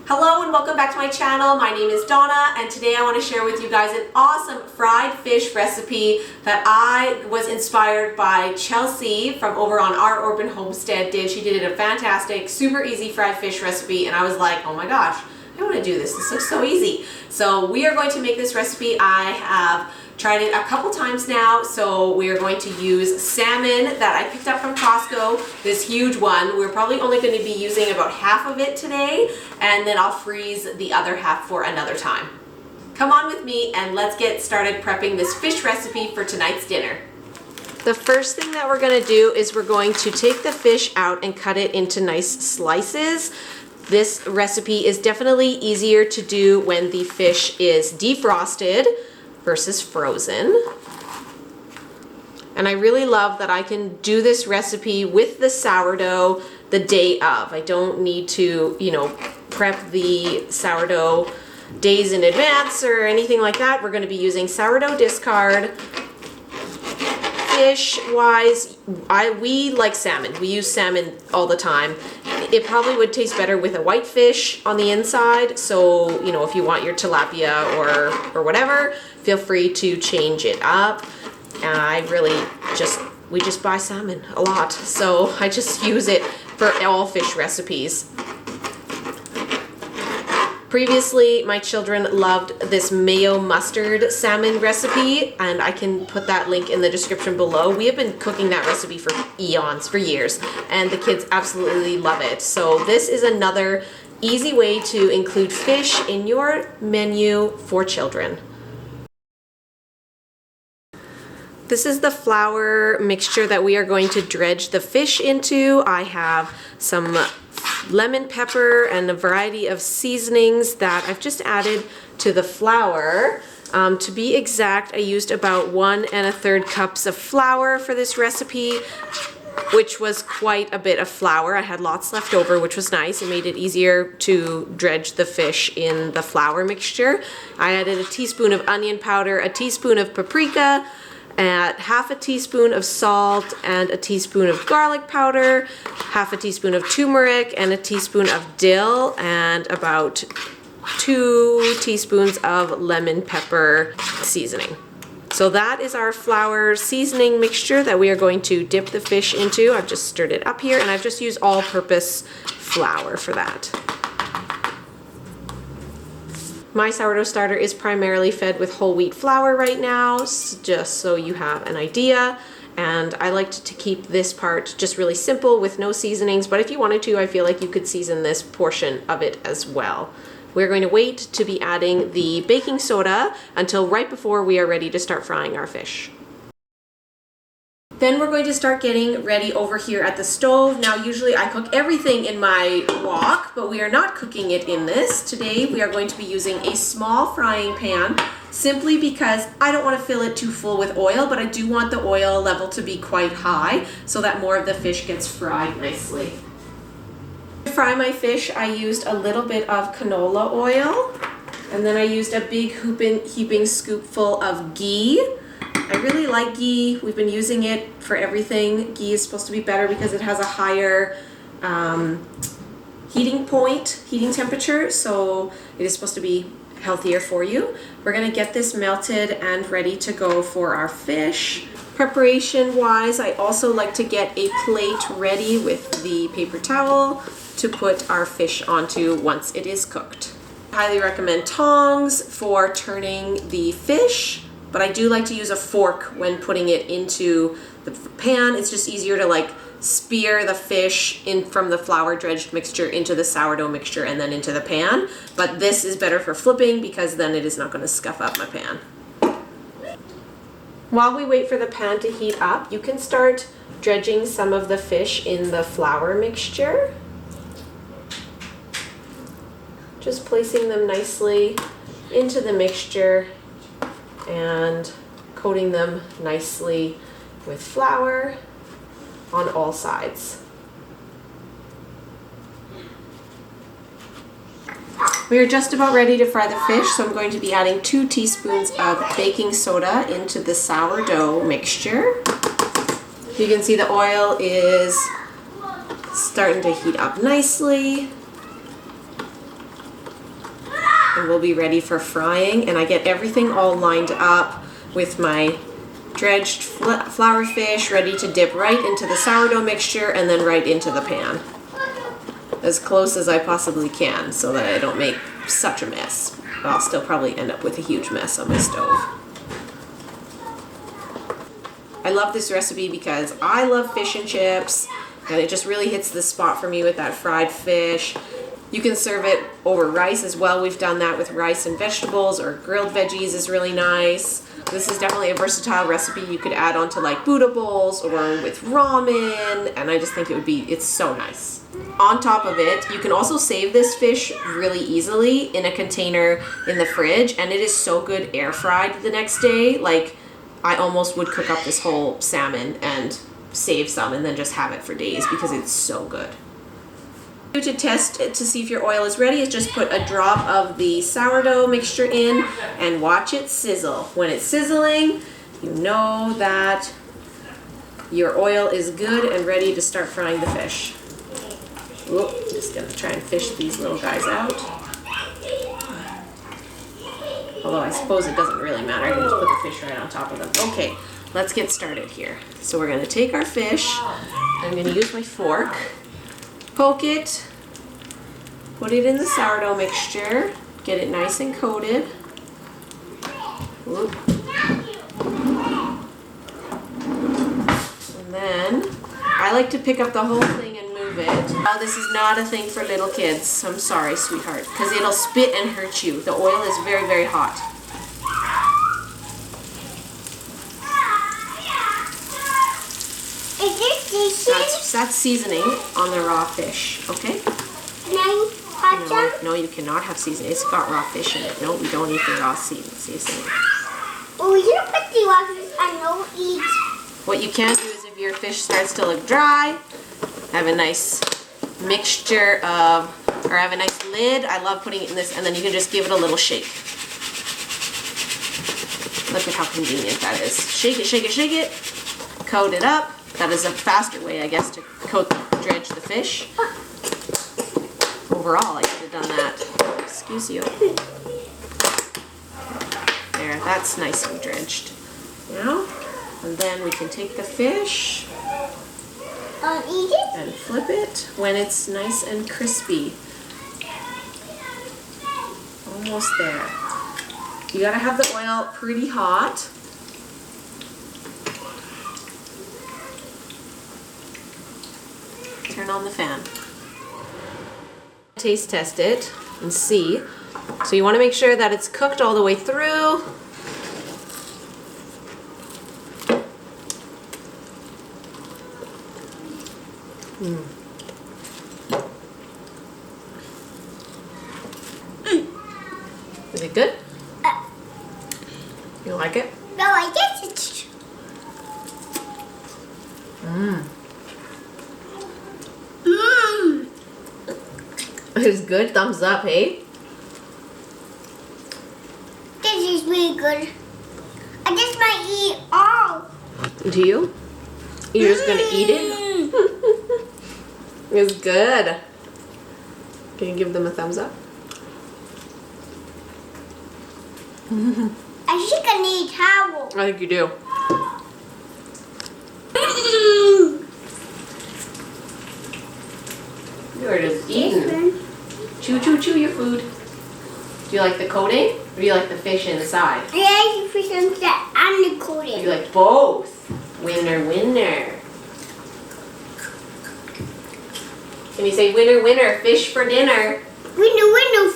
Hello and welcome back to my channel. My name is Donna and today I want to share with you guys an awesome fried fish recipe that I was inspired by Chelsea from over on Our Urban Homestead did. She did a fantastic, super easy fried fish recipe and I was like, oh my gosh, I want to do this. This looks so easy. So we are going to make this recipe. I have tried it a couple times now, so we are going to use salmon that I picked up from Costco, this huge one. We're probably only going to be using about half of it today, and then I'll freeze the other half for another time. Come on with me and let's get started prepping this fish recipe for tonight's dinner. The first thing that we're going to do is we're going to take the fish out and cut it into nice slices. This recipe is definitely easier to do when the fish is defrosted versus frozen. And I really love that I can do this recipe with the sourdough the day of. I don't need to, prep the sourdough days in advance or anything like that. We're going to be using sourdough discard. Fish wise, we like salmon. We use salmon all the time. It probably would taste better with a white fish on the inside. So, if you want your tilapia or whatever, feel free to change it up. And we just buy salmon a lot. So I just use it for all fish recipes. Previously, my children loved this mayo mustard salmon recipe, and I can put that link in the description below. We have been cooking that recipe for eons, for years, and the kids absolutely love it. So this is another easy way to include fish in your menu for children. This is the flour mixture that we are going to dredge the fish into. I have some lemon pepper and a variety of seasonings that I've just added to the flour. To be exact, I used about 1 1/3 cups of flour for this recipe, which was quite a bit of flour. I had lots left over, which was nice. It made it easier to dredge the fish in the flour mixture. I added a teaspoon of onion powder, a teaspoon of paprika, add half a teaspoon of salt and a teaspoon of garlic powder, half a teaspoon of turmeric and a teaspoon of dill, and about 2 teaspoons of lemon pepper seasoning. So that is our flour seasoning mixture that we are going to dip the fish into. I've just stirred it up here and I've just used all-purpose flour for that. My sourdough starter is primarily fed with whole wheat flour right now, just so you have an idea. And I like to keep this part just really simple with no seasonings, but if you wanted to, I feel like you could season this portion of it as well. We're going to wait to be adding the baking soda until right before we are ready to start frying our fish. Then we're going to start getting ready over here at the stove. Now usually I cook everything in my wok, but we are not cooking it in this. Today we are going to be using a small frying pan simply because I don't want to fill it too full with oil, but I do want the oil level to be quite high so that more of the fish gets fried nicely. To fry my fish, I used a little bit of canola oil, and then I used a big heaping scoopful of ghee. I really like ghee. We've been using it for everything. Ghee is supposed to be better because it has a higher heating temperature, so it is supposed to be healthier for you. We're going to get this melted and ready to go for our fish. Preparation wise, I also like to get a plate ready with the paper towel to put our fish onto once it is cooked. I highly recommend tongs for turning the fish, but I do like to use a fork when putting it into the pan. It's just easier to spear the fish in from the flour dredged mixture into the sourdough mixture and then into the pan. But this is better for flipping because then it is not going to scuff up my pan. While we wait for the pan to heat up, you can start dredging some of the fish in the flour mixture. Just placing them nicely into the mixture and coating them nicely with flour on all sides. We are just about ready to fry the fish, so I'm going to be adding 2 teaspoons of baking soda into the sourdough mixture. You can see the oil is starting to heat up nicely. and we'll be ready for frying. And I get everything all lined up with my dredged flour fish ready to dip right into the sourdough mixture and then right into the pan. As close as I possibly can so that I don't make such a mess. But I'll still probably end up with a huge mess on my stove. I love this recipe because I love fish and chips, and it just really hits the spot for me with that fried fish. You can serve it over rice as well. We've done that with rice and vegetables, or grilled veggies is really nice. This is definitely a versatile recipe you could add on to like Buddha bowls or with ramen, and I just think it's so nice. On top of it, you can also save this fish really easily in a container in the fridge, and it is so good air fried the next day. Like, I almost would cook up this whole salmon and save some and then just have it for days because it's so good. To test it to see if your oil is ready is just put a drop of the sourdough mixture in and watch it sizzle. When it's sizzling, you know that your oil is good and ready to start frying the fish. Oop, I'm just gonna try and fish these little guys out. Although I suppose it doesn't really matter. I can just put the fish right on top of them. Okay, let's get started here. So we're gonna take our fish. I'm gonna use my fork. Poke it. Put it in the sourdough mixture. Get it nice and coated. Oop. And then I like to pick up the whole thing and move it. Oh, this is not a thing for little kids. I'm sorry, sweetheart, because it'll spit and hurt you. The oil is very, very hot. Is this seasoning? That's seasoning on the raw fish, okay? Can I have some? No, you cannot have seasoning. It's got raw fish in it. No, we don't eat the raw seasoning. Oh, you don't put the raw fish and no eat. What you can do is if your fish starts to look dry, have a nice mixture of, or have a nice lid. I love putting it in this, and then you can just give it a little shake. Look at how convenient that is. Shake it, shake it, shake it. Coat it up. That is a faster way, I guess, to dredge the fish. Overall, I could have done that. Excuse you. There, that's nicely dredged. Now, and then we can take the fish Eat it? and flip it when it's nice and crispy. Almost there. You gotta have the oil pretty hot. Turn on the fan. Taste test it and see. So you want to make sure that it's cooked all the way through. Is it good? You like it? No, I guess it's... It's good. Thumbs up, hey? This is really good. I just might eat all. Do you? You're just gonna eat it? It's good. Can you give them a thumbs up? I think I need a towel. I think you do. You are just eating. Chew, chew, chew your food. Do you like the coating or do you like the fish inside? I like the fish inside and the coating. You like both. Winner, winner. Can you say winner, winner, fish for dinner? Winner, winner,